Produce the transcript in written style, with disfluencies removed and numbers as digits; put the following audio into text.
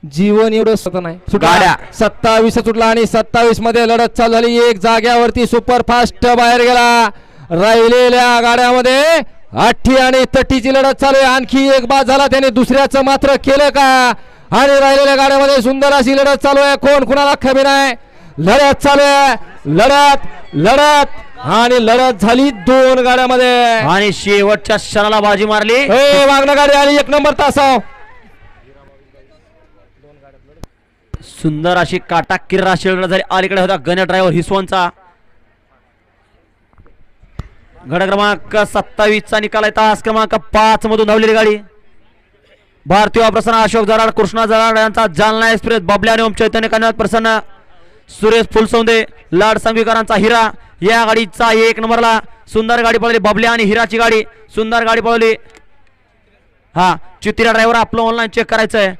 जीवन एवढं स्वतः नाही गाड्या. 27 सुटला आणि 27 मध्ये लढत चालू झाली. एक जाग्यावरती सुपर फास्ट बाहेर गेला. राहिलेल्या गाड्यामध्ये 80 आणि 30ची लढत चालू आहे. आणखी एक बाद झाला त्याने दुसऱ्याचं मात्र केलं का आणि राहिलेल्या गाड्यामध्ये सुंदर अशी लढत चालू आहे. कोण कुणाला कमी नाही. लढत चालू आहे. लढत आणि लढत झाली 2 गाड्यामध्ये आणि शेवटच्या क्षणाला बाजी मारली. वागणं गाडी आली 1 नंबर तासाव. सुंदर अशी काटाकीर राशी लढत झाली. अलीकडे होता गण ड्रायव्हर हिसवनचा. गड क्रमांक 27 चा निकाल आहे. तास क्रमांक 5 मधून धावलेली गाडी भारतीय प्रसन्न अशोक जराड कृष्णा जराड यांचा जालना एक्सप्रेस बबल्या आणि ओम चैतन्य कन्यात प्रसन्न सुरेश फुलसौंदे लाड संगीकरांचा हिरा या गाडीचा 1 नंबरला सुंदर गाडी पळवली. बबल्या आणि हिराची गाडी सुंदर गाडी पळवली. हा चितिरा ड्रायव्हर आपलं ऑनलाईन चेक करायचं आहे.